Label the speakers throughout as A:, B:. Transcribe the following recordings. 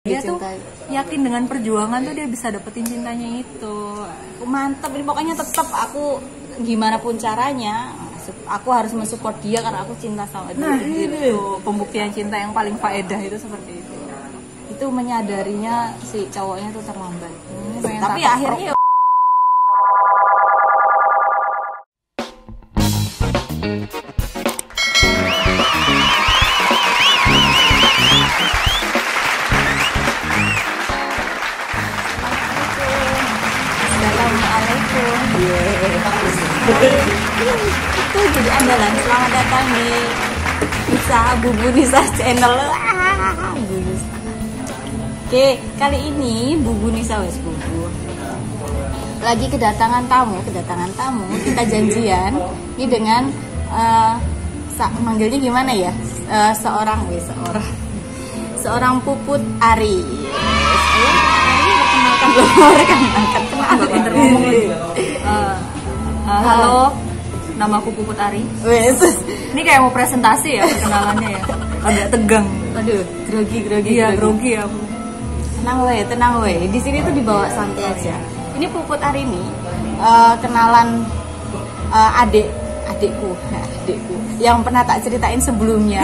A: Dia tuh yakin dengan perjuangan tuh dia bisa dapetin cintanya itu.
B: Mantep, ini pokoknya tetap aku gimana pun caranya aku harus mensupport dia karena aku cinta sama dia.
A: Nah itu pembuktian cinta yang paling faedah itu seperti itu.
B: Itu menyadarinya si cowoknya tuh terlambat.
A: Tapi
B: akhirnya Assalamualaikum. Itu jadi andalan. Selamat datang di Bubu Nisa channel. Oke, kali ini Bubu Nisa wes Bubu lagi kedatangan tamu. Kita janjian ini dengan manggilnya gimana ya? Seorang Puput Ari.
A: Halo, namaku Puput Ari. Ini kayak mau presentasi ya perkenalannya ya. Agak tegang.
B: Aduh, grogi.
A: Iya, grogi aku.
B: Tenang weh. Di sini tuh dibawa santai aja. Ini Puput Ari ini kenalan adikku yang pernah tak ceritain sebelumnya.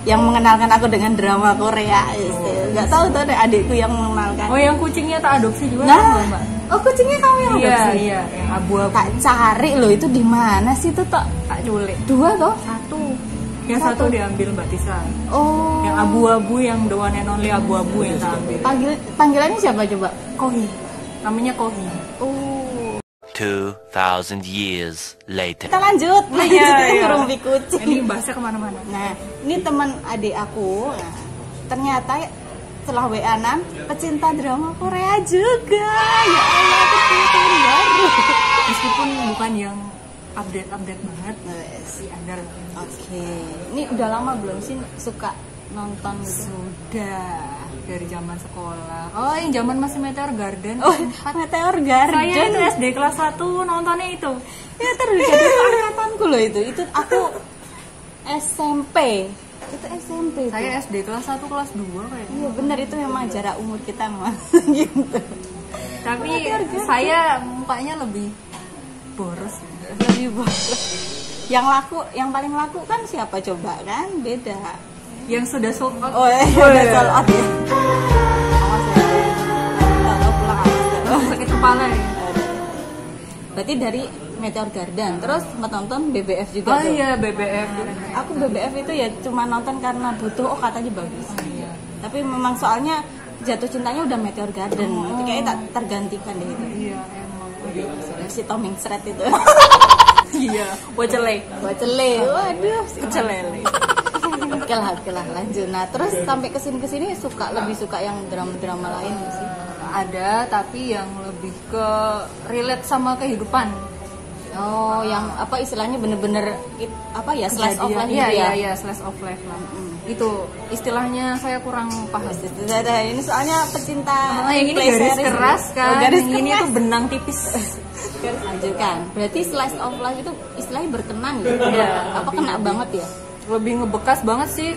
B: Yang mengenalkan aku dengan drama Korea. Nggak tahu tuh ada adikku yang mengenalkan.
A: Oh, yang kucingnya tak adopsi juga
B: nah,
A: Mbak?
B: Oh, kucingnya kamu yang adopsi?
A: Iya, yang abu-abu.
B: Tak cari loh, itu di mana sih tuh tak
A: culik.
B: 2 toh?
A: 1. Yang satu diambil Mbak Tisa.
B: Oh.
A: Yang abu-abu, yang the one and only abu-abu yang tak ambil.
B: Panggilannya siapa coba?
A: Kohi. Namanya Kohi.
B: Oh.
C: 2,000 years later.
B: Kita lanjut
A: Iya.
B: ngerumpi kucing.
A: Ini bahasnya kemana-mana.
B: Nah, ini teman adik aku. Nah, ternyata setelah WA-an pecinta drama Korea juga. Ya Allah, aku teman baru.
A: Meskipun bukan yang update banget, si Andar.
B: Oke. Ini udah lama belum sih suka nonton?
A: Sudah dari zaman sekolah. Oh, yang zaman masih Meteor Garden.
B: Oh, Meteor Garden.
A: Saya itu SD kelas 1 nontonnya itu.
B: Ya terus jadi angkatanku loh itu. Itu aku SMP. Itu SMP.
A: Saya SD kelas 1 kelas 2 kayaknya.
B: Iya benar, itu memang jarak umur kita memang gitu.
A: Tapi saya mukanya lebih boros.
B: Lebih boros. Yang paling laku kan siapa coba kan? Beda.
A: Yang sudah sold out.
B: Oh, udah sold out ya. Awas ya. Pulang awas.
A: Sakit kepala ya.
B: Berarti dari Meteor Garden, terus nonton BBF juga.
A: Oh
B: tuh.
A: iya, BBF.
B: Aku BBF itu ya cuma nonton karena butuh, katanya bagus.
A: Iya.
B: Tapi memang soalnya jatuh cintanya udah Meteor Garden. Itu kayaknya tak tergantikan deh itu.
A: Iya, emang.
B: Si Toming Sret itu.
A: Iya, wacele.
B: Waduh,
A: Kecelele.
B: Oke lah, lanjut. Nah, terus sampai kesini lebih suka yang drama-drama lain nggak sih?
A: Ada, tapi yang lebih ke relate sama kehidupan.
B: Oh, yang apa istilahnya bener-bener slice of life gitu ya?
A: Iya, slice of life lah. Itu istilahnya saya kurang paham.
B: Ini soalnya pecinta.
A: Yang ini garis keras kan,
B: garis
A: yang ini tuh benang tipis.
B: Lanjut kan. Berarti slice of life itu istilahnya berkenang ya?
A: Iya.
B: Apa kena banget ya?
A: Lebih ngebekas banget sih.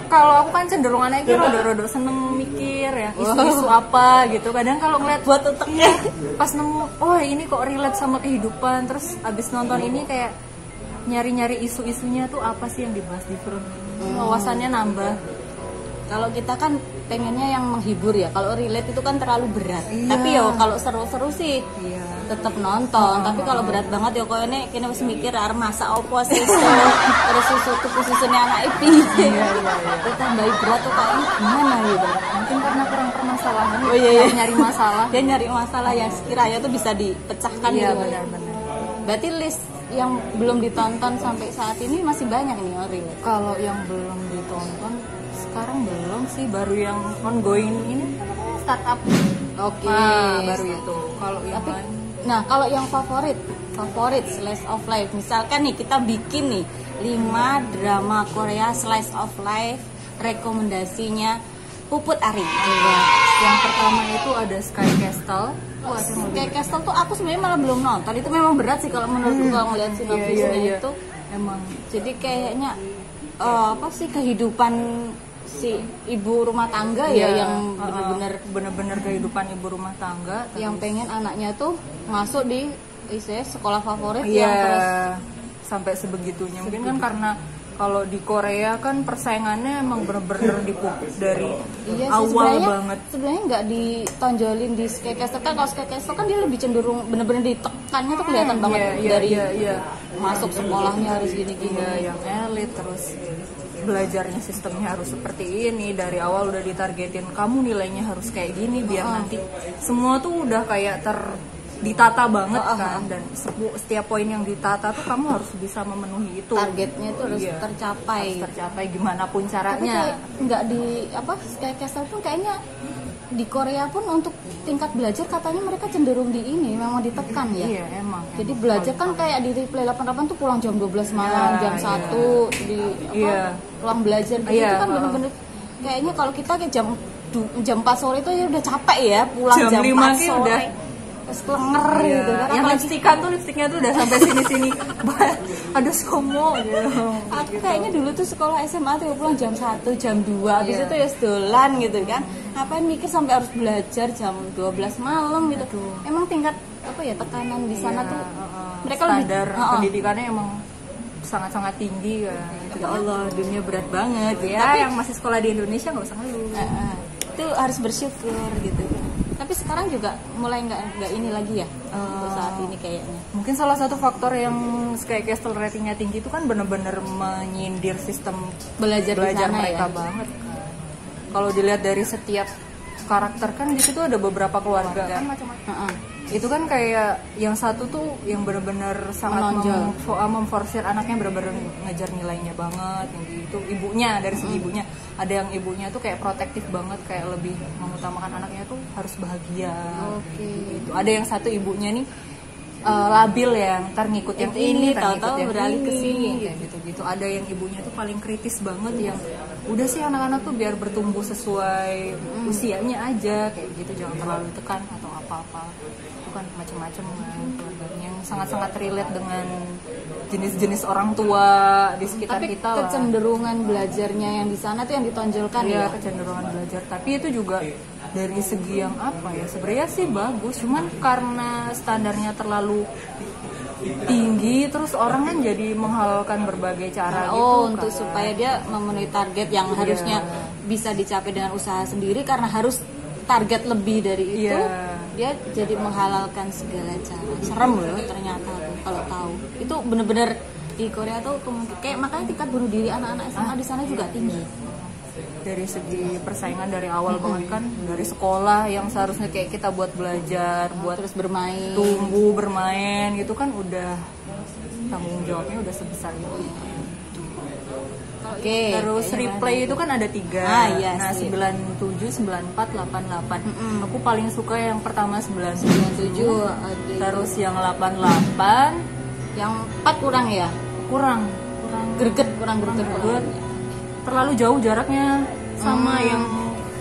A: Kalau aku kan cenderungannya kayak rada-rada seneng mikir ya, isu-isu apa gitu. Kadang kalau ngeliat
B: Buat uteknya
A: pas nemu, oh ini kok relate sama kehidupan. Terus abis nonton ini kayak nyari-nyari isu-isunya tuh apa sih yang dibahas di film ini. Wawasannya nambah.
B: Kalau kita kan pengennya yang menghibur ya. Kalau relate itu kan terlalu berat.
A: Iya.
B: Tapi ya kalau seru-seru sih
A: Iya.
B: tetap nonton. Tapi kalau berat banget ya koyo ini kene wis mikir arep masak opo sih. Terus susu-susunya anak ipi.
A: Iya.
B: Tambah berat tuh kayak gimana gitu.
A: Mungkin karena kurang permasalahan.
B: Oh iya.
A: Nyari masalah.
B: Dia nyari masalah yang sekiranya tuh bisa dipecahkan
A: Iya,
B: gitu.
A: benar-benar.
B: Berarti list yang belum ditonton sampai saat ini masih banyak nih yang relate.
A: Kalau yang belum ditonton sekarang belum sih, baru yang ongoing ini namanya startup.
B: Oke.
A: Baru itu. Kalau yang
B: Tapi
A: lain,
B: nah, kalau yang favorit slice of life, misalkan nih kita bikin nih 5 drama Korea slice of life, rekomendasinya Puput Ari.
A: yang pertama itu ada Sky Castle.
B: Kayak Castle tuh aku sebenarnya malah belum nonton. Itu memang berat sih kalau menurutku kalau ngeliat sinopsisnya
A: Iya.
B: itu.
A: Emang
B: Jadi kayaknya apa sih kehidupan si ibu rumah tangga ya yang
A: bener-bener kehidupan ibu rumah tangga
B: yang pengen anaknya tuh masuk di sekolah favorit
A: iya,
B: yang terus
A: sampai sebegitunya. Mungkin kan karena kalau di Korea kan persaingannya emang bener-bener dipupuk dari awal banget.
B: Sebenarnya nggak ditonjolin di Skydcastle kan. Kalau Skydcastle kan dia lebih cenderung bener-bener ditekannya tuh kelihatan banget dari masuk sekolahnya harus gini-gini,
A: yang elit, terus belajarnya sistemnya harus seperti ini, dari awal udah ditargetin kamu nilainya harus kayak gini biar nanti semua tuh udah kayak ditata banget kan, dan setiap poin yang ditata tuh kamu harus bisa memenuhi itu,
B: targetnya itu harus tercapai
A: gimana pun caranya.
B: Nggak di Skydcastle pun kayaknya di Korea pun untuk tingkat belajar katanya mereka cenderung di ini memang ditekan ya.
A: Iya, emang.
B: Jadi belajar kan kayak di Replay 88 tuh pulang jam 12 malam, jam 1 di pulang belajar gitu. Itu kan bener-bener kayaknya kalau kita kayak jam 4 sore itu ya udah capek ya, pulang jam 4 sore. Udah kelenger gitu kan.
A: Yang lipstiknya tuh udah sampai sini-sini. Ada skomo gitu.
B: Aku kayaknya dulu tuh sekolah SMA tuh pulang jam 1, jam 2, habis itu ya sedolan gitu kan. Ngapain mikir sampai harus belajar jam 12 malam gitu. Emang tingkat tekanan di sana tuh mereka
A: standar pendidikannya emang sangat-sangat tinggi kan.
B: Ya Allah, dunia berat banget.
A: Ya, tapi yang masih sekolah di Indonesia nggak usah ngeluh.
B: Itu harus bersyukur gitu. Tapi sekarang juga mulai nggak ini lagi ya untuk saat ini kayaknya.
A: Mungkin salah satu faktor yang Skydcastle ratingnya tinggi itu kan benar-benar menyindir sistem belajar mereka banget. Kalau dilihat dari setiap karakter kan di situ ada beberapa keluarga kan macam-macam. Itu kan kayak yang satu tuh yang benar-benar sangat memforsir anaknya benar-benar ngejar nilainya banget. Yang itu ibunya, dari segi ibunya ada yang ibunya tuh kayak protektif banget, kayak lebih mengutamakan anaknya tuh harus bahagia. Gitu. Ada yang satu ibunya nih labil ya, ntar ngikut yang ini,
B: tahu-tahu beralih ke sini
A: kayak gitu-gitu. Ada yang ibunya tuh paling kritis banget, yang udah sih anak-anak tuh biar bertumbuh sesuai usianya aja kayak gitu, jangan terlalu tekan atau apa-apa. Itu kan macam-macam kan keluarganya yang sangat-sangat relate dengan jenis-jenis orang tua di sekitar kita lah.
B: Kecenderungan belajarnya yang di sana tuh yang ditonjolkan ya.
A: Kecenderungan belajar, tapi itu juga dari segi yang sebenarnya sih bagus, cuman karena standarnya terlalu tinggi terus orang kan jadi menghalalkan berbagai cara
B: untuk supaya dia memenuhi target yang harusnya bisa dicapai dengan usaha sendiri, karena harus target lebih dari itu dia jadi menghalalkan segala cara. Serem loh ternyata tuh kalau tahu. Itu bener-bener di Korea tuh kayak makanya tingkat bunuh diri anak-anak SMA di sana juga tinggi.
A: Dari segi persaingan dari awal banget kan, dari sekolah yang seharusnya kayak kita buat belajar, buat
B: terus bermain,
A: tumbuh bermain gitu kan, udah tanggung jawabnya udah sebesar itu. Terus Replay itu kan ada 3. Nah, 97, 94, 88. Aku paling suka yang pertama 97. Terus yang 88,
B: yang 4 kurang ya?
A: Kurang greget. Terlalu jauh jaraknya sama yang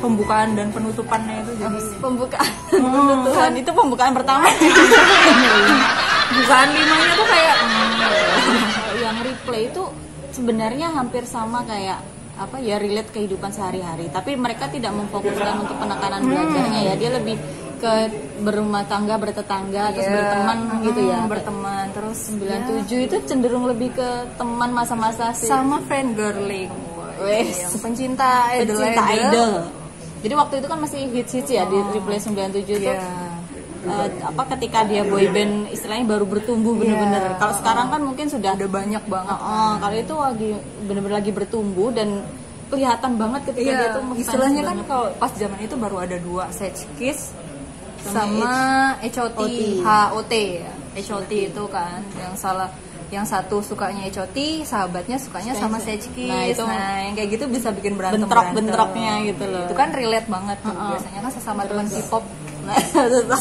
A: pembukaan dan penutupannya itu. Jadi
B: pembukaan penutupan itu pembukaan pertama.
A: Bukaan 5-nya tuh kayak
B: yang Replay itu sebenarnya hampir sama kayak relate kehidupan sehari-hari, tapi mereka tidak memfokuskan untuk penekanan belajarnya ya. Dia lebih ke berumah tangga, bertetangga, terus berteman gitu ya.
A: Berteman. Terus
B: 97 itu cenderung lebih ke teman masa-masa
A: sama fangirling. Yang pencinta idol.
B: Jadi waktu itu kan masih hits ya di Replay 97 itu. Ketika dia boyband istilahnya baru bertumbuh bener-bener. Kalau sekarang kan mungkin sudah
A: banyak banget.
B: Kalau itu lagi bener-bener lagi bertumbuh dan kelihatan banget ketika dia tuh
A: istilahnya kan kalau pas zaman itu baru ada 2, Sechkiss sama HOT. HOT itu kan yang satu sukanya HOT, sahabatnya sukanya sama Sechkiss. Nah, yang kayak gitu bisa bikin berantem.
B: Bentrok-bentroknya gitu loh.
A: Itu kan relate banget tuh. Biasanya kan sesama teman K-pop.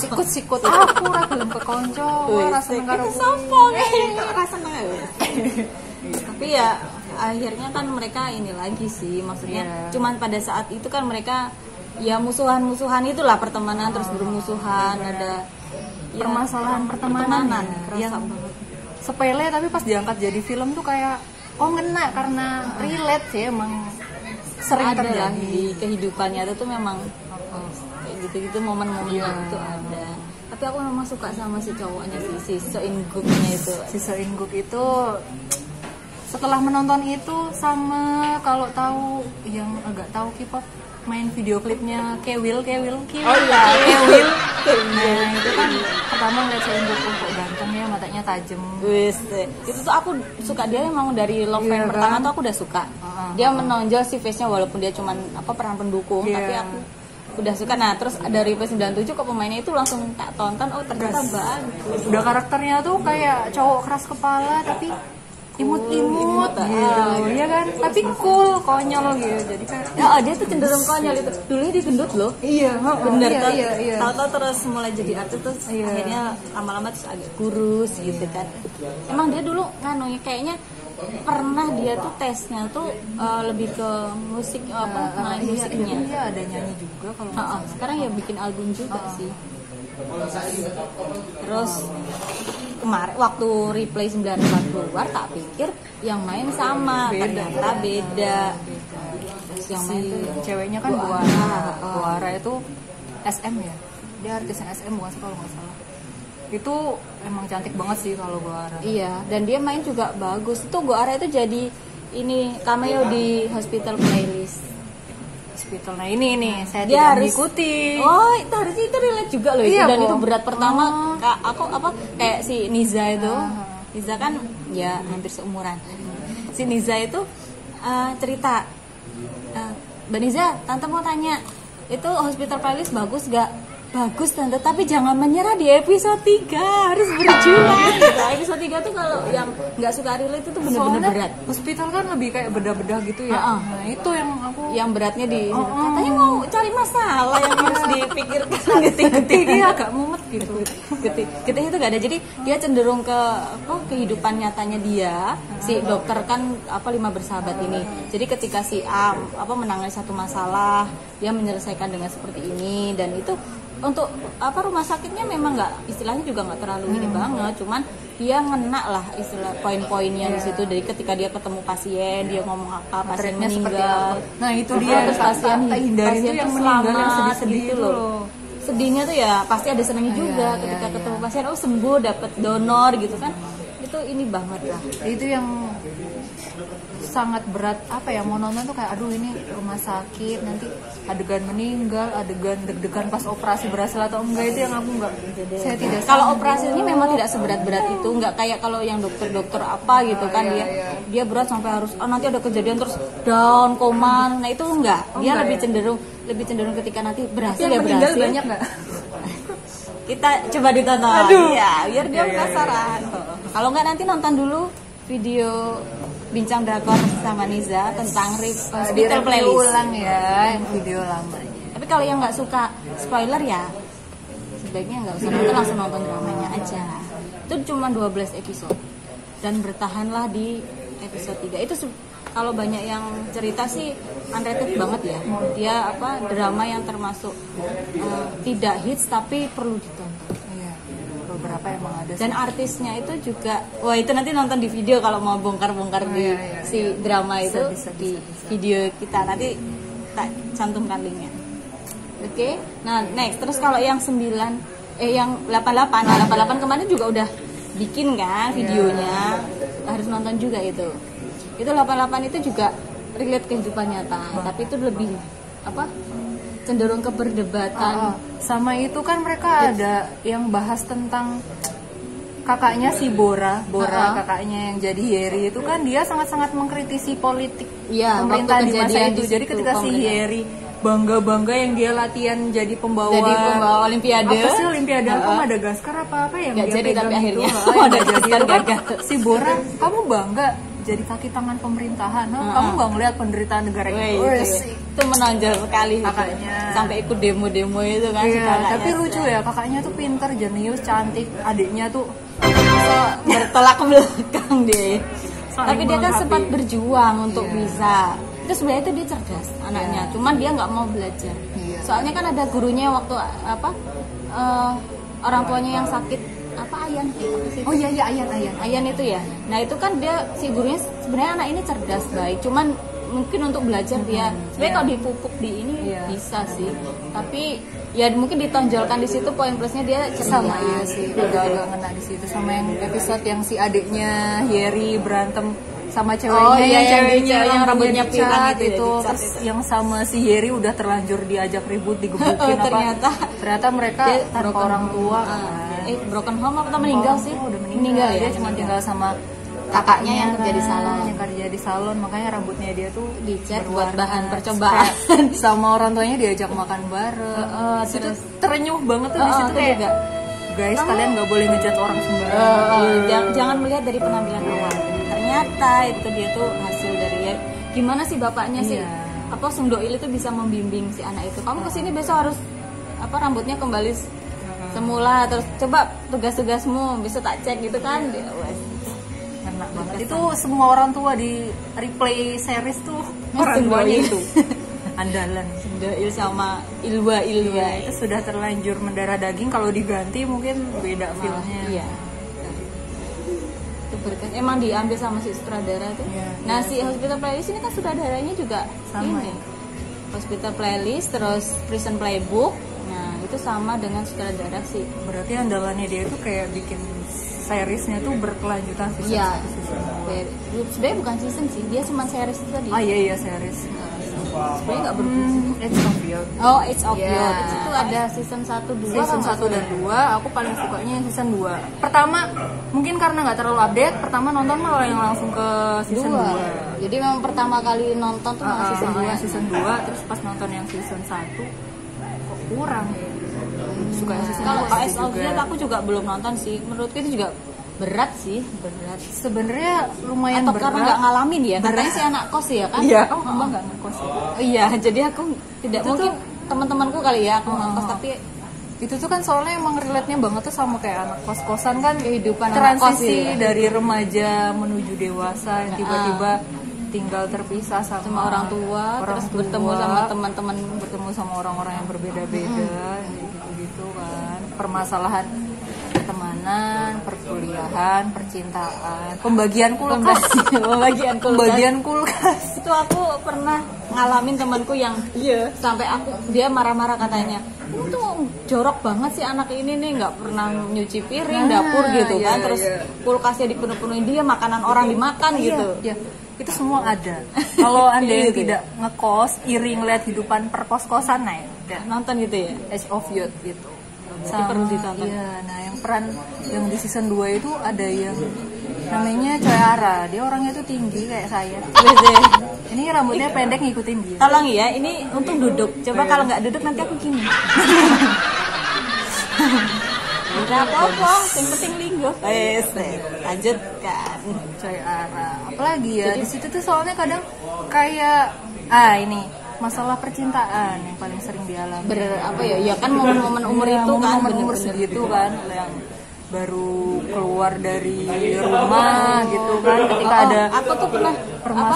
A: Sikut-sikut aku ra gelem ke konco, rasa karo
B: sopo rasa Tapi ya akhirnya kan mereka ini lagi sih, maksudnya cuman pada saat itu kan mereka ya musuhan-musuhan itulah, pertemanan terus bermusuhan, ada
A: permasalahan pertemanan yang sepele tapi pas diangkat jadi film tuh kayak ngena karena relate sih emang sering
B: ada lah
A: terjadi
B: di kehidupannya itu memang kayak gitu-gitu momen-momen itu ada. Tapi aku memang suka sama si cowoknya si So In-guknya itu.
A: Si So In-guk itu setelah menonton itu sama kalau tahu yang agak tahu K-pop main video klipnya Kewil.
B: Oh iya,
A: Kewil. Nah itu kan pertama ngeliat So In-guk kok ganteng ya, matanya tajam.
B: Wis, itu tuh aku suka dia memang dari Love
A: Iya,
B: Line pertama
A: kan?
B: tuh aku udah suka. Dia menonjol si face-nya walaupun dia cuman peran pendukung,
A: Iya.
B: tapi aku udah suka. Nah terus dari IP97 kok pemainnya itu langsung tak tonton, oh ternyata bagus.
A: Udah karakternya tuh kayak cowok keras kepala tapi imut-imut gitu, ya kan? Tapi cool, konyol gitu. Jadi kan
B: Dia tuh cenderung konyol itu. Dulu dia gendut loh.
A: iya,
B: Bener
A: iya,
B: tuh.
A: iya.
B: Tahu-tahu terus mulai jadi artis terus akhirnya lama-lama terus agak kurus gitu kan. Emang dia dulu nganunya kayaknya pernah dia tuh tesnya tuh lebih ke musik main musiknya.
A: Iya, ada nyanyi juga kalau nggak salah.
B: Sekarang ya bikin album juga sih. Terus kemarin waktu Replay 94 keluar tak pikir yang main sama, ternyata beda. Terus yang main tuh
A: Ceweknya kan Goara itu SM ya, dia artisnya SM bukan sih kalau nggak salah. Itu emang cantik banget sih kalau Goara.
B: iya, dan dia main juga bagus. Itu Goara itu jadi ini cameo di Hospital Playlist.
A: Hospital. Nah ini nih saya
B: Dia
A: tidak
B: harus
A: mengikuti.
B: Oh, itu harusnya itu relate juga loh itu.
A: Iya,
B: Dan
A: Po.
B: itu berat pertama. Aku kayak si Niza itu. Niza kan ya hampir seumuran. Si Niza itu cerita, Mbak Niza, tante mau tanya, itu Hospital Playlist bagus gak? Bagus tante, tapi jangan menyerah di episode 3, harus berjuang gitu. Episode 3 tuh kalau yang nggak suka relate itu bener-bener
A: Soalnya
B: berat.
A: Hospital kan lebih kayak bedah-bedah gitu ya. Nah itu yang aku
B: Yang beratnya di katanya mau cari masalah yang harus dipikirkan
A: ketik dia agak mumet gitu.
B: Getih itu gak ada, jadi dia cenderung ke kehidupan nyatanya dia. Si dokter kan 5 bersahabat ini, jadi ketika si A menangani satu masalah, dia menyelesaikan dengan seperti ini. Dan itu untuk rumah sakitnya memang nggak, istilahnya juga nggak terlalu ini banget, cuman dia ngena lah istilah poin-poinnya di situ. Dari ketika dia ketemu pasien, dia ngomong apa, pasien
A: Treatnya seperti
B: meninggal.
A: apa. Nah itu dia
B: terus pasien
A: hindari itu yang meninggal yang sedih-sedih
B: gitu
A: itu loh.
B: Sedihnya tuh ya pasti ada senangnya juga ketika ketemu pasien, sembuh, dapat donor gitu kan. Itu ini banget lah.
A: Itu yang sangat berat mau nonton tuh kayak aduh ini rumah sakit nanti adegan meninggal, adegan deg-degan pas operasi berhasil atau enggak, itu yang aku enggak. Saya tidak.
B: Kalau operasinya memang tidak seberat-berat itu, enggak kayak kalau yang dokter-dokter gitu kan dia berat sampai harus nanti ada kejadian terus down koma. Nah itu enggak. Dia lebih cenderung ketika nanti berhasil
A: yang meninggal
B: berhasil.
A: banyak enggak?
B: Kita coba ditonton. Ya, biar dia penasaran. Kalau enggak nanti nonton dulu video bincang drakor sama Niza tentang Hospital Playlist
A: ulang ya yang video lamanya.
B: Tapi kalau yang nggak suka spoiler ya sebaiknya nggak usah nonton, langsung nonton dramanya aja. Itu cuma 12 episode dan bertahanlah di episode 3. Itu kalau banyak yang cerita sih unrated banget ya. Dia drama yang termasuk tidak hits tapi perlu ditonton.
A: Beberapa emang ada
B: dan artisnya itu juga itu nanti nonton di video kalau mau bongkar-bongkar si drama itu bisa. Video kita nanti tak cantumkan linknya. Oke. Nah next terus kalau yang 88 kemarin juga udah bikin kan videonya, harus nonton juga itu 88 itu juga relate kehidupan nyata tapi itu lebih cenderung ke perdebatan.
A: Sama itu kan mereka ada yang bahas tentang kakaknya si Bora kakaknya yang jadi Yeri itu kan dia sangat-sangat mengkritisi politik pemerintah di masa itu. Jadi ketika si Yeri bangga yang dia latihan jadi pembawa
B: olimpiade.
A: Apa sih olimpiade Madagaskar apa yang
B: gak
A: dia
B: jadi
A: pegang
B: tapi akhirnya
A: Madagaskar gagal. Si Bora, kamu bangga jadi kaki tangan pemerintahan, kamu nggak ngeliat penderitaan negara
B: itu menonjol sekali
A: kakaknya
B: sampai ikut demo-demo itu kan.
A: Tapi lucu ya, kakaknya tuh pinter, jenius, cantik, adiknya tuh
B: bertolak ke belakang deh. Tapi dia kan sempat berjuang untuk bisa. Itu sebenarnya itu dia cerdas anaknya, cuman dia nggak mau belajar. Soalnya kan ada gurunya waktu orang tuanya yang sakit Ayan.
A: Oh iya Ayan
B: itu ya. Nah itu kan dia si gurunya sebenarnya anak ini cerdas baik, cuman mungkin untuk belajar dia sebenarnya kalau dipupuk di ini bisa sih, tapi ya mungkin ditonjolkan di situ poin plusnya dia
A: sama sih agak ngena di situ, sama yang episode yang si adiknya Yeri berantem sama ceweknya yang rambutnya pirang itu terus yang sama si Yeri udah terlanjur diajak ribut digebukin ternyata mereka tanpa orang tua
B: broken home atau meninggal sih?
A: Udah meninggal ya, dia cuma tinggal sama
B: kakaknya yang kerja di salon,
A: makanya rambutnya dia tuh
B: dicat buat bahan percobaan
A: sama orang tuanya diajak makan bareng. Itu terenyuh banget tuh di situ kayak guys kalian nggak boleh ngejat orang sembarangan.
B: Jangan melihat dari penampilan awal, ternyata itu dia tuh hasil dari ya gimana sih bapaknya sih apa Sung Do Il itu bisa membimbing si anak itu, kamu kesini besok harus apa rambutnya kembali semula, terus coba tugas-tugasmu bisa tak cek gitu kan.
A: Enak banget itu semua orang tua di replay series tuh orang tuanya itu andalan
B: Sung Do Il sama Ilwa
A: itu sudah terlanjur mendarah daging, kalau diganti mungkin beda filmnya.
B: Itu berkat emang diambil sama si sutradara tuh. Nah si Hospital Playlist ini kan sutradaranya juga
A: sama
B: ini Hospital Playlist terus Prison Playbook. Nah itu sama dengan sutradara sih.
A: Berarti andalannya dia itu kayak bikin seriesnya tuh berkelanjutan season.
B: Sebenarnya bukan season sih, dia cuma series itu tadi.
A: Iya series.
B: Sebenarnya nggak berfungsi.
A: It's of Youth.
B: It's of Youth. Itu ada season 1, 2.
A: Season 1 dan 2, aku paling sukanya season 2. Pertama, mungkin karena nggak terlalu update, pertama nonton malah yang langsung ke season 2.
B: Jadi memang pertama kali nonton tuh
A: season 2, terus pas nonton yang season 1 kok kurang ya. Suka yang season 2.
B: Kalau It's of Youth aku juga belum nonton sih. Menurutku itu juga berat sih.
A: Sebenarnya lumayan
B: atau
A: berat.
B: Karena nggak ngalamin ya, katanya si anak kos ya kan?
A: Iya, kamu nggak ngekos.
B: Iya, jadi aku tidak itu mungkin teman-temanku kali ya aku ngekos, tapi
A: itu tuh kan soalnya emang relate-nya banget tuh sama kayak anak kos-kosan kan,
B: kehidupan
A: transisi dari remaja menuju dewasa yang tiba-tiba tinggal terpisah sama
B: orang tua, terus bertemu sama teman-teman,
A: bertemu sama orang-orang yang berbeda-beda, gitu kan. Permasalahan pertemanan, perkuliahan, percintaan, pembagian kulkas. Pembagian kulkas.
B: Itu aku pernah ngalamin temanku yang sampai dia marah-marah katanya, itu jorok banget sih anak ini nih, nggak pernah nyuci piring dapur gitu kan, terus kulkasnya dipenuh-penuhin, dia makanan orang dimakan gitu.
A: Itu semua ada. Kalau Anda yang tidak ngekos, iri ngeliat hidupan perkos-kosan,
B: nonton gitu ya,
A: Age of Youth gitu.
B: Perlu ditonton.
A: Nah yang peran yang di season 2 itu ada yang namanya Choi Ara. Dia orangnya tuh tinggi kayak saya. Ini rambutnya pendek ngikutin dia.
B: Tolong ya, ini untung duduk. Coba kalau nggak duduk nanti aku gini. Udah apa-apa, yang penting linggo. Lanjutkan.
A: Choi Ara. Apalagi ya, di situ tuh soalnya kadang kayak ini masalah percintaan yang paling sering dialami.
B: Ya kan momen-momen umur itu kan,
A: momen umur segitu kan, yang baru keluar dari rumah gitu kan, ketika ada
B: aku tuh pernah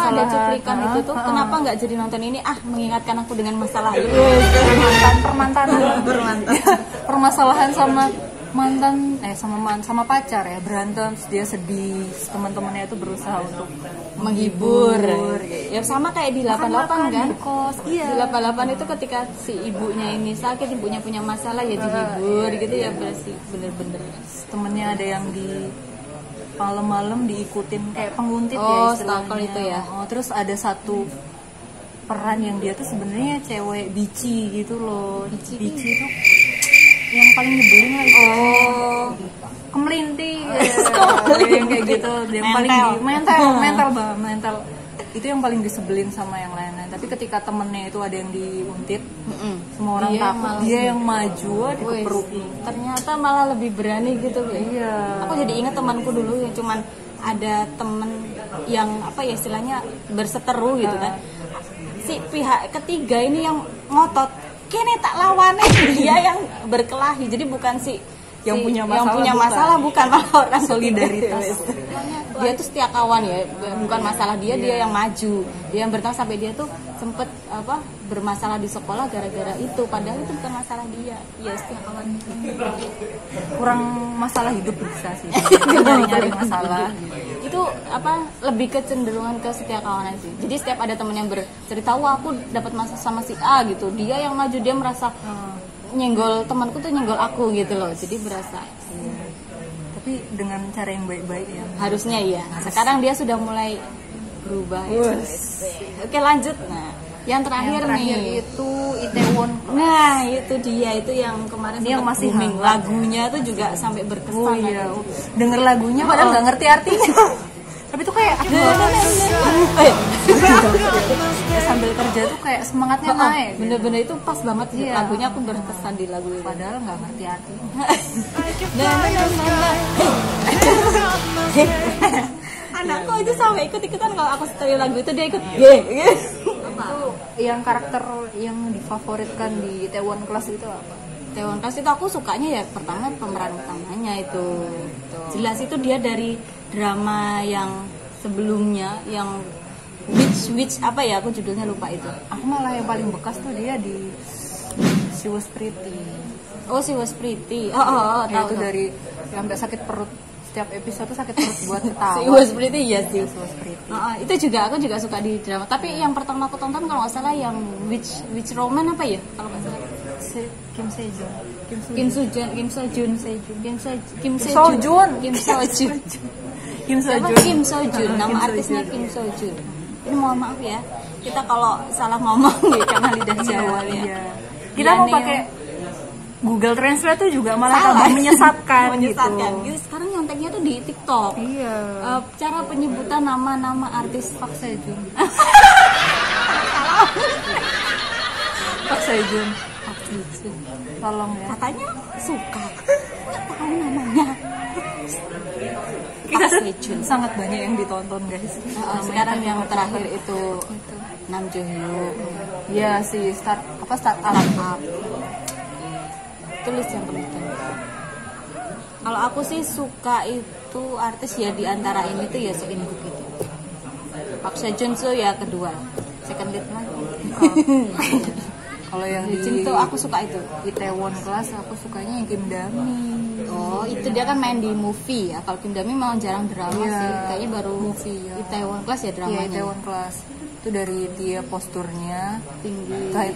B: ada cuplikan itu tuh, kenapa nggak jadi nonton ini, mengingatkan aku dengan masalah itu,
A: permasalahan sama mantan sama pacar ya, berantem, dia sedih, teman-temannya itu berusaha untuk
B: menghibur. Ya sama kayak di 88 kan.
A: Di
B: 88 itu ketika si ibunya ini sakit, ibunya punya masalah ya dihibur gitu ya, berarti bener-bener
A: temennya ada yang di malam-malam diikutin kayak penguntit
B: stalker itu ya.
A: Terus ada satu peran yang dia tuh sebenarnya cewek bici gitu loh. Bici tuh yang paling nyebelin lah itu. Kemelinting yang kayak gitu, yang paling mental itu yang paling disebelin sama yang lain-lain. Tapi ketika temennya itu ada yang diuntit, semua orang takut, dia yang maju dikeperukin.
B: Ternyata malah lebih berani gitu ya. Aku jadi ingat temanku dulu yang cuman ada temen yang istilahnya berseteru gitu kan. Si pihak ketiga ini yang ngotot, kene tak lawane, dia yang berkelahi. Jadi bukan yang punya masalah bukan malah orang
A: solidaritas.
B: Dia tuh setia kawan ya, bukan masalah dia yang maju, dia yang bertahan sampai dia tuh sempet bermasalah di sekolah gara-gara itu, padahal itu bukan masalah dia, setia kawan.
A: Kurang masalah hidup bisa sih, nyari masalah.
B: Itu itu apa lebih kecenderungan ke setia kawanan sih. Jadi setiap ada temen yang bercerita, wah aku dapat masalah sama si A gitu, dia yang maju, dia merasa nyenggol temanku tuh nyenggol aku gitu loh. Jadi berasa.
A: Tapi dengan cara yang baik-baik ya.
B: Harusnya iya. Sekarang dia sudah mulai berubah. Oke lanjut. Nah, yang terakhir nih
A: itu Itaewon.
B: Nah itu dia, itu yang kemarin
A: dia masih
B: booming. Lagunya tuh juga sampai berkesan.
A: Iya. Denger lagunya padahal nggak ngerti artinya. Tapi tuh kayak sambil kerja tuh kayak semangatnya naik.
B: Bener-bener itu pas banget sih. Lagunya aku berkesan di lagu itu.
A: Padahal nggak ngerti artinya.
B: Anakku aja sampai ikut-ikutan kalau aku setel lagu itu, dia ikut.
A: Yang karakter yang difavoritkan di Itaewon Class itu apa?
B: Itaewon Class itu aku sukanya ya pertama pemeran utamanya itu. Jelas itu dia dari drama yang sebelumnya yang Witch apa ya, aku judulnya lupa itu.
A: Aku malah yang paling bekas tuh dia di She Was Pretty.
B: Oh, She Was Pretty.
A: Ya, itu dari sampai sakit perut, setiap episode tuh sakit perut buat ketawa.
B: She Was Pretty ya sih.
A: She Was Pretty.
B: Itu juga aku juga suka di drama. Tapi yang pertama aku tonton kalau nggak salah yang Witch Roman apa ya? Kalau nggak salah.
A: Kim Sejun.
B: Kim Sojun.
A: Kim Sojun.
B: Nama artisnya Kim Sojun. Ini mohon maaf ya, kita kalau salah ngomong ya karena lidah Jawa ya.
A: Iya. Kita mau pakai Google Translate tuh juga malah tambah menyesatkan. Gitu.
B: Jadi sekarang nyonteknya tuh di TikTok.
A: Iya.
B: Cara penyebutan nama-nama artis
A: Park Sejun. Park Sejun. Tolong ya.
B: Katanya suka. Tahu namanya.
A: Kita sangat banyak yang ditonton guys.
B: Sekarang yang terakhir itu Nam Jo Hyuk.
A: Ya si start alam up.
B: Tulis yang penting. Kalau aku sih suka itu artis ya di antara ini tuh ya So In Guk itu. Park Sejun so ya kedua. Second lead lah.
A: Kalau yang di
B: itu aku suka itu.
A: Itaewon Class aku sukanya yang Kim Dami.
B: Oh, itu dia kan main di movie ya. Kalau Kim Dami memang jarang drama sih. Kayaknya baru movie ya. Itaewon Class ya dramanya.
A: Iya, Itaewon Class. Itu dari dia posturnya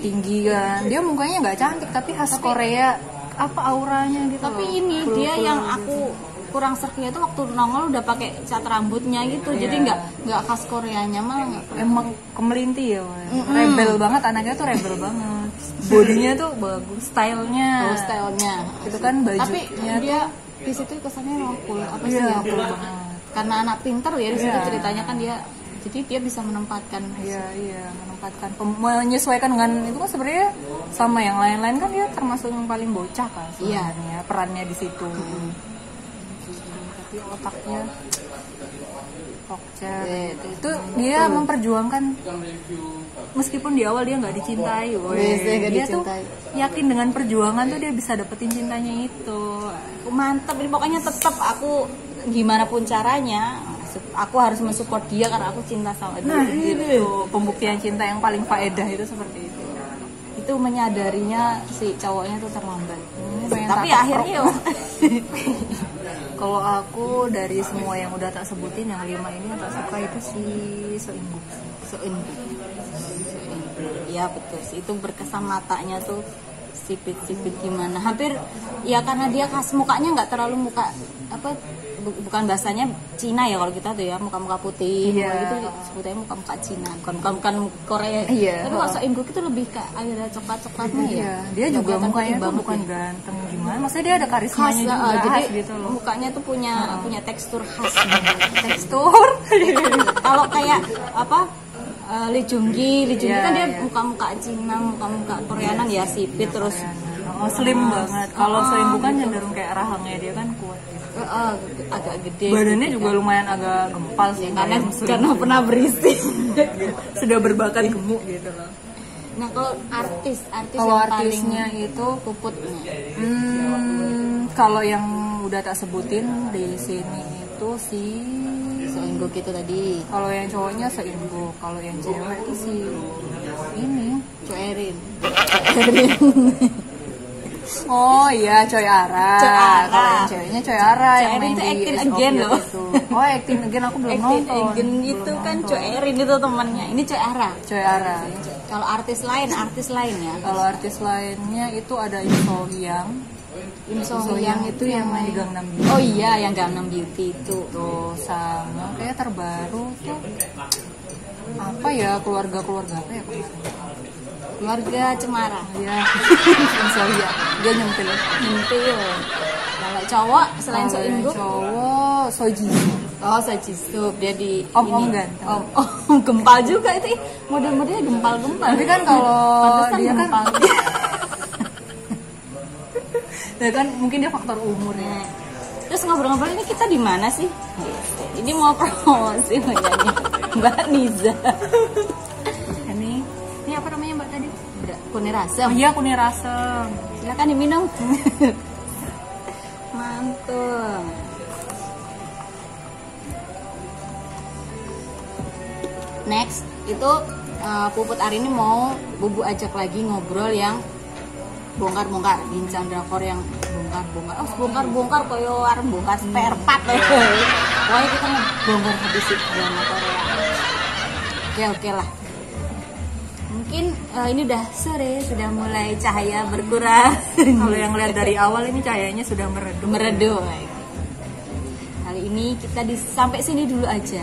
B: tinggi
A: kan. Dia mukanya nggak cantik tapi khas Korea. Apa auranya gitu.
B: Tapi ini dia yang aku kurang serknya itu waktu nongol udah pakai cat rambutnya gitu. Jadi nggak khas Koreanya, malah nggak.
A: Emang kemelinti ya. Rebel banget, anaknya tuh rebel banget. Bodinya tuh bagus, stylenya. Itu kan bajunya.
B: Tapi dia di situ kesannya cool. Apa sih
A: ya?
B: Cool banget. Karena anak pinter ya di situ ceritanya kan dia. Jadi dia bisa menempatkan.
A: Menempatkan, menyesuaikan dengan itu kan sebenarnya sama yang lain-lain kan dia termasuk yang paling bocah kan sebenarnya perannya di situ. Tapi otaknya Okcer itu dia memperjuangkan meskipun di awal dia nggak dicintai, dia tuh yakin dengan perjuangan tuh dia bisa dapetin cintanya itu.
B: Mantap, ini pokoknya tetap aku gimana pun caranya aku harus mensupport dia karena aku cinta sama dia.
A: Itu pembuktian cinta yang paling faedah itu seperti itu.
B: Itu menyadarinya si cowoknya tuh terlambat. Tapi akhirnya
A: kalau aku dari semua yang udah tak sebutin yang 5 ini yang tak suka itu si So In Guk.
B: Ya betul sih, itu berkesan matanya tuh sipit-sipit gimana. Hampir ya karena dia khas mukanya nggak terlalu muka apa bukan bahasanya Cina ya kalau kita tuh ya muka-muka putih gitu sebutnya muka-muka Cina bukan Korea. Tapi kalau So In Guk itu lebih ke akhirnya coklat-coklatnya ya.
A: Dia juga mukanya tuh bukan ganteng gimana. Maksudnya dia ada karismanya juga
B: jadi
A: gitu loh.
B: Mukanya tuh punya tekstur khas.
A: Tekstur.
B: Kalau kayak apa Lee Jung Gi kan dia muka-muka Cina, muka-muka Koreanan ya sipit terus
A: slim banget. Kalau So In Guk kan cenderung kayak rahangnya dia kan kuat.
B: Agak gede.
A: Badannya gitu, juga lumayan agak gempal sih
B: karena pernah berisi.
A: Sudah berbakat gemuk gitu loh.
B: Nah kalau artis
A: kalau
B: yang
A: artisnya
B: paling
A: itu
B: puputnya.
A: Kalau yang udah tak sebutin di sini itu si
B: So In Guk itu tadi.
A: Kalau yang cowoknya So In Guk, kalau yang cewek itu si ini
B: Cho Erin.
A: Oh iya, Choi Ara.
B: Choi Ara.
A: Kalau yang ceweknya Choi Ara
B: Choi
A: yang
B: Erin
A: main
B: itu
A: di
B: Acting
A: Ace of
B: Again
A: Youth
B: loh.
A: itu. Oh, Acting Again aku belum nonton.
B: Again itu kan Choi Erin itu temannya. Ini Choi Ara.
A: Choi Ara.
B: Kalau artis lain ya.
A: Kalau artis lainnya itu ada Im So Hyang.
B: Im So
A: So
B: Hyang
A: Hyang
B: itu yang
A: main di
B: main.
A: Gangnam Beauty.
B: Oh iya, yang Gangnam Beauty itu.
A: Tuh sama kayak terbaru tuh apa ya, keluarga apa ya
B: Keluarga Cemara.
A: ya Im So Hyang dia nyempil
B: Nyempil. Kalau cowok selain So
A: yang
B: Inguk,
A: cowok So Jisoo.
B: oh So Jisoo, dia di
A: Om
B: ini.
A: ganteng.
B: Om gempal juga itu. Model-modelnya gempal-gempal.
A: Tapi kan kalau
B: Pantesan
A: dia kan
B: gempal.
A: ya kan mungkin dia faktor umur ya.
B: Terus ngobrol-ngobrol ini kita di mana sih? Ini mau promosi menyanyi Mbak Niza.
A: Ini apa namanya Mbak tadi?
B: Kunir
A: Oh
B: asam.
A: iya, kunir asem.
B: Silakan diminum. Mantul. Next itu Puput Ari ini mau Bubu ajak lagi ngobrol yang bongkar-bongkar, bincang drakor yang bongkar-bongkar. Oh, bongkar-bongkar koyo arep bongkar spare part. Pokoknya kita ngebongkar habis drama Korea. Oke lah. Mungkin ini udah sore, sudah mulai cahaya berkurang.
A: Kalau yang lihat dari awal ini cahayanya sudah meredup.
B: Meredup. Kali ini kita sampai sini dulu aja.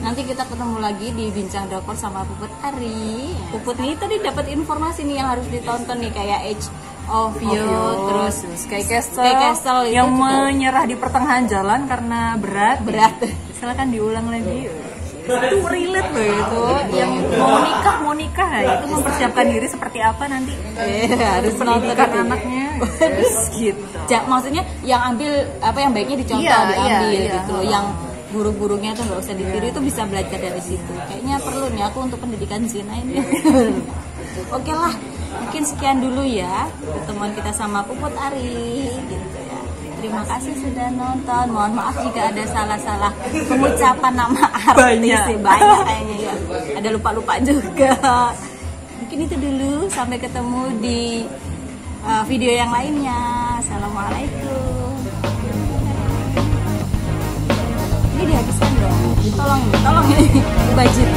B: Nanti kita ketemu lagi di Bincang Drakor sama Puput Ari. Puput nih tadi dapat informasi nih yang harus ditonton nih, kayak Age of Youth, terus
A: Sky Castle,
B: Sky Castle itu
A: yang
B: juga
A: menyerah di pertengahan jalan karena berat. Silakan diulang lagi. Itu relate loh itu. Yang mau nikah ya, itu mempersiapkan diri seperti apa nanti.
B: Harus
A: pendidikan
B: nonton
A: anaknya. Terus gitu.
B: Maksudnya yang ambil apa yang baiknya dicontoh, diambil gitu loh. Yang buruk-buruknya tuh nggak usah ditiru, itu bisa belajar dari situ. Kayaknya perlu nih aku untuk pendidikan zina ini. Oke lah, mungkin sekian dulu ya pertemuan kita sama Puput Ari gitu ya. Terima kasih sudah nonton. Mohon maaf jika ada salah-salah pengucapan nama artis. Banyak kayaknya ya. Ada lupa-lupa juga. Mungkin itu dulu. Sampai ketemu di video yang lainnya. Assalamualaikum. Ini dihabiskan dong. Tolong ini budget.